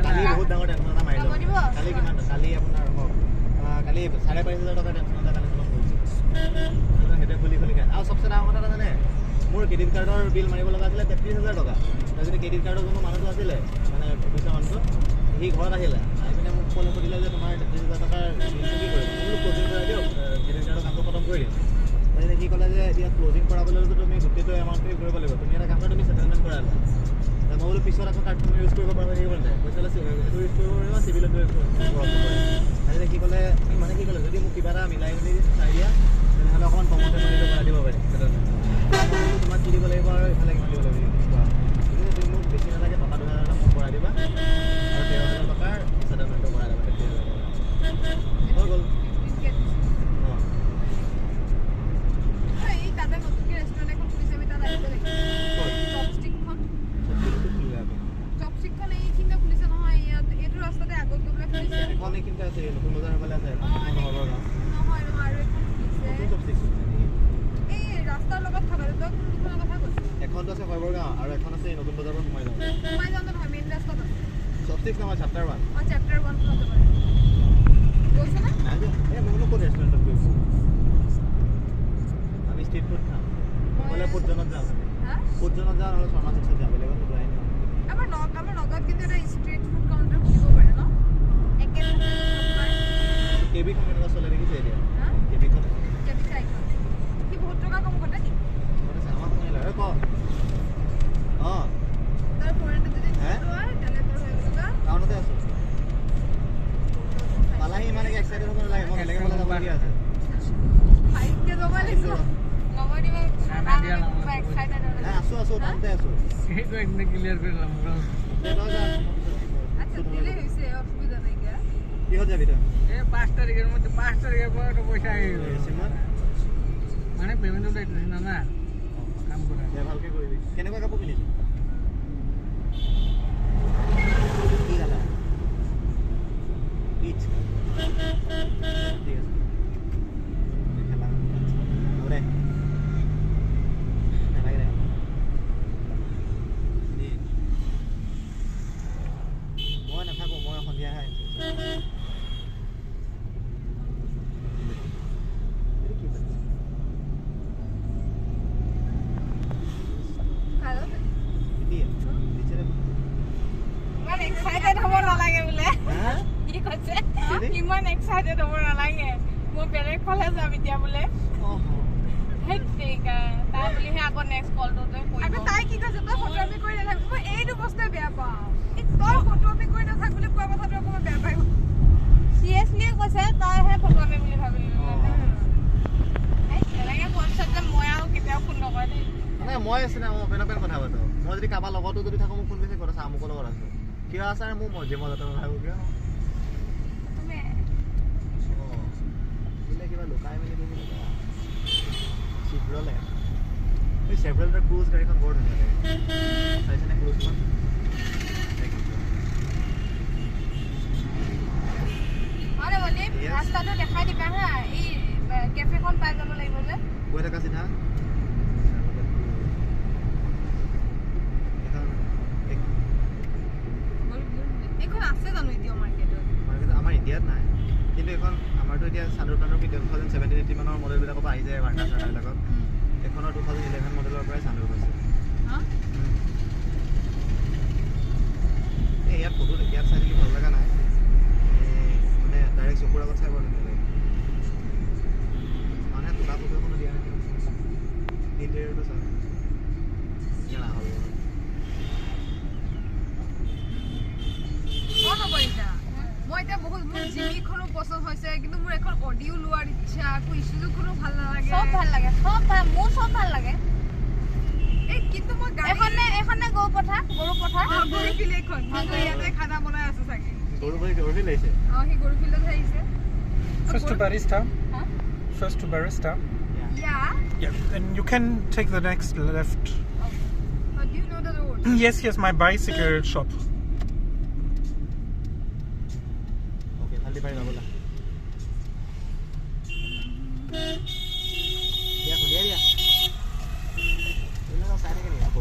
কালি বহুত ডাঙৰ টেনচন এটা মাৰিলো কালি কিমান কালি আপোনাৰ কালি 5,500 টকা টেনচন এটা কালি খতম কৰিছো হেতে খুলি খাই আৰু সবচে ডাঙৰ কথা জানে মোৰ ক্ৰেডিট কাৰ্ডৰ বিল মাৰিব লগা আছিল 33,000 টকা তাৰপিছত ক্ৰেডিট কাৰ্ডৰ কোনো মানুহটো আছিলে মানে পইচা মানুহটো সি ঘৰত আহিলে আহি পিনে মোক ফোন কৰিলে যে তোমাৰ 33,000 টকাৰ বিল কি কৰিব মই ক্লোজিং কৰাই দিওঁ ক্ৰেডিট কাৰ্ডৰ কামটো খতম কৰি দিম তাৰপিছত সি ক'লে যে এতিয়া ক্লোজিং কৰাবলৈতো তুমি গোটেইটো এমাউণ্ট পে কৰিব লাগিব তুমি এটা কাম কৰা তুমি সেটেলমেণ্ট কৰাই লোৱা মই বোলো পিছত আকৌ কাৰ্ডখন ইউজ কৰিব পাৰিব লাগিব নাই কৈছে এইটো ইউজ কৰিব পাৰিবা চিভিলতো তাৰপিছত কি ক'লে মানে কি ক'লে যদি মোক কিবা এটা মিলাই মেলি চাই দিয়া তেনেহ'লে অকণমান কমতে মই এইটো কৰাই দিব পাৰিম তোমাক কি দিব লাগিব আৰু এইফালে কিমান দিব লাগিব গতিকে তুমি মোক বেছি নালাগে টকা 2,000 এটা মোক কৰাই দিবা আৰু 13,000 টকাৰ সেটেলমেণ্টটো কৰাই দিবা 33,000 হৈ গ'ল এখন আছে খবৰগাঁও আৰু এখন আছে নতুন বজাৰৰ সোমাই যাওঁ নহয় মেইন ৰাস্তাত সবস্টিক নামা চেপ্টাৰ 1 চেপ্টাৰ 1 খনতে পাৰে গৈছ না নাই এ মই কোন ৰেষ্টুৰেণ্টত গৈছো আমি ষ্ট্ৰীট ফুড খাম বলে ফুডজনত যাওঁ হা ফুডজনত যাওঁ আৰু শৰ্মা চিক্সত যাব লাগিব তো যাই না আমাৰ নগদ কিন্তু এটা ষ্ট্ৰীট ফুড কাউন্টাৰ খুলিব পাৰে ন একে কেবি খন কেনেকুৱা চলে দেখিছে এতিয়া হা কেবি চাই কি বহুত টকা কম কৰে নি মানে সামান কোনে লাগে ক তাৰ পয়েন্ট যদি লোৱা তাহলে তোৰ হৈ গলগা টাউনতে আছো পালাহি মানে এক্সাইটেড হ'ব লাগে মই কেনেকৈ বলা যাব দিয়া আছে ভাইকে যাব লাগিব নগৰ দিব না এক্সাইটেড আছো টাউনতে আছো এইটো একদম ক্লিয়াৰ কৰি লম আচ্ছা দিলে হৈছে অসুবিধা নাই কি কি হৈ যাবি তই এ 5 তাৰিখৰ মধ্যে 5 তাৰিখৰ পৰা পইচা আহিব মানে পেমেন্টটো দিছিস না কাম কৰা দে ভালকে কৰিবি কেনেকুৱা কাপোৰ কিনিলি কি গালা পিচ ঠিক আছে খেলা ওরে নালাগে রে মই নাথাকো মই সন্ধিয়া আহি ইমান এক্সাইটেড হ'ব নালাগে মই বেলেগ ফালে যাম এতিয়া বোলে হেটিকা তাই বুলিহে আকৌ নেক্সট কলটোতে কৈ আকৌ তাই কি কৈছে তই ফটোমি কৰি নাথাক মই এইটো বস্তু বেয়া পাওঁ এই তই ফটোমি কৰি নাথাক বুলি কোৱা কথাটো আকৌ মই বেয়া পাই সিৰিয়াছলি কৈছে তইহে ফটোমি বুলি ভাবিলি এই এনেকে কৈছে যে মই আৰু কেতিয়াও ফোন নকৰে দেই মানে মই আছে না মই পেন কথা পাতো মই যদি কাবা লগতো যদি থাকো মোক ফোন কৰিছে কথা আমুকৰ লগত আছে কিয় আছে মোৰ মজে মজাটো ভাবো কিয় কিবা লুকাই মেলি দিব লগা চিব্ৰলে এই চেভ্ৰলৰ ক্ৰুজ গাড়ীখন বৰ ধুনীয়া লাগে চাইছেনে ক্ৰুজখন আৰে বলে ৰাস্তাটো দেখাই দিবা হা এই কেফেখন পাই যাব লাগিব যে গৈ থকা চিধা এখন আছে জানো এতিয়া মাৰ্কেটত আমাৰ ইণ্ডিয়াত নাই কিন্তু এখন আমাৰটো এতিয়া সান্দুৰপানৰ 2017-18 মানৰ মডেলবিলাকৰ পৰা আহি যায় ভাৰ্না চাৰ্নাবিলাকত এখনৰ 2011 মডেলৰ পৰাই সান্দুৰ হৈছে এই ইয়াত ফটো ইয়াত চাই দেখি ভাল লগা নাই মানে ডাইৰেক্ট চকুৰ আগত চাই বৰ ধুনীয়া লাগে মানে তোলা ফটো এখনো দিয়া নাই ইণ্টেৰিয়ৰটো চাই কেলা হ'ব মই এটা বহুত মোৰ জিমিখনো পছন্দ হৈছে কিন্তু মোৰ এখন অডিও লোৱাৰ ইচ্ছা কো ইছুজুখনো ভাল নালাগে সব ভাল লাগে সব ভাল মোৰ সব ভাল লাগে এই কিন্তু মই গাড়ী এখনে গৰু পঠা গৰু ফিল এখন মই ইয়াতে খানা বনাই আছে চাগে গৰু ফিল আহিছে হি গৰু ফিলত আহিছে First to barista huh? First to barista yeah and you can take the next left do you know the road yes my bicycle shop পাই যাবলা ইয়া খুলিয়া দিয়া এনে চাই থাকে নি আকৌ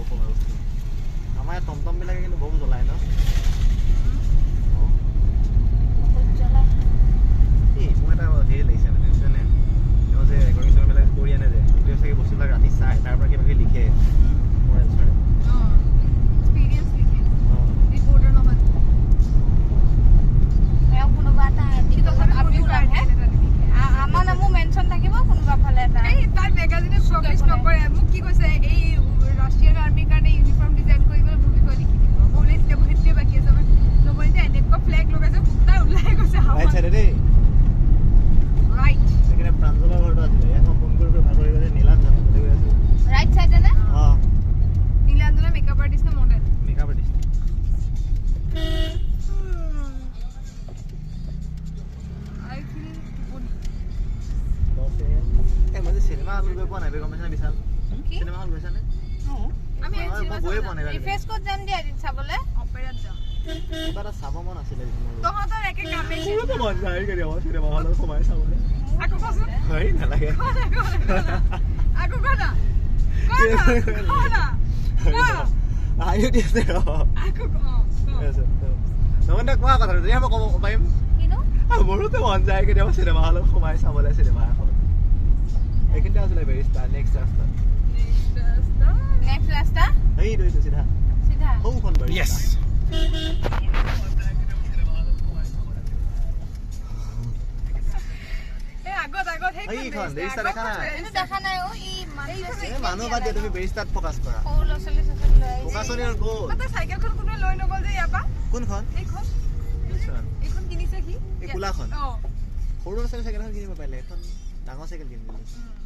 আমাৰ টমটম বিলাকে কিন্তু বহুত জ্বলাই ন চিনেমা হল গৈছানে আমি মই গৈয়ে পোৱা নাই ৰিফ্ৰেছ ক'ত যাম দিয়া এদিন চাবলে অপেৰাত যাম কিবা এটা চাব মন আছিলে তহঁতৰ একে কামে মোৰতো মন যায় কেতিয়াবা চিনেমা হলত সোমাই চাবলৈ আকৌ কচোন হয় নালাগে আকৌ কনা আয়ো দিছে আকৌ নমন্তে কোৱা কথা যদি মই ক'ব পাৰিম কিনো মোৰোতো মন যায় কেতিয়াবা চিনেমা হলত সোমাই চাবলৈ চিনেমা এখন এইখিনিতে আছিলে ভেৰি ষ্টাৰ নেক্সট ৰাস্তা নেক্সট ৰাস্তা এইটো চিধা চিধা সৌখন বাৰু Yes. এইখন বেৰিষ্টাৰ দেখা নাই এইটো দেখা নাই ও ই মানুহ বাদ দিয়া তুমি বেৰিষ্টাৰত ফ'কাছ কৰা সৰু ল'ৰা ছোৱালী লৈ ফ'কাছ কৰি আৰু গ'ল চাইকেলখন কোনোৱে লৈ নগ'ল যে ইয়াৰ পৰা কোনখন এইখন নিশ্চয় এইখন কিনিছে কি এই কোলাখন অ সৰু ল'ৰা ছোৱালী চাইকেল এখন কিনিব পাৰিলে এখন ডাঙৰ চাইকেল কিনিব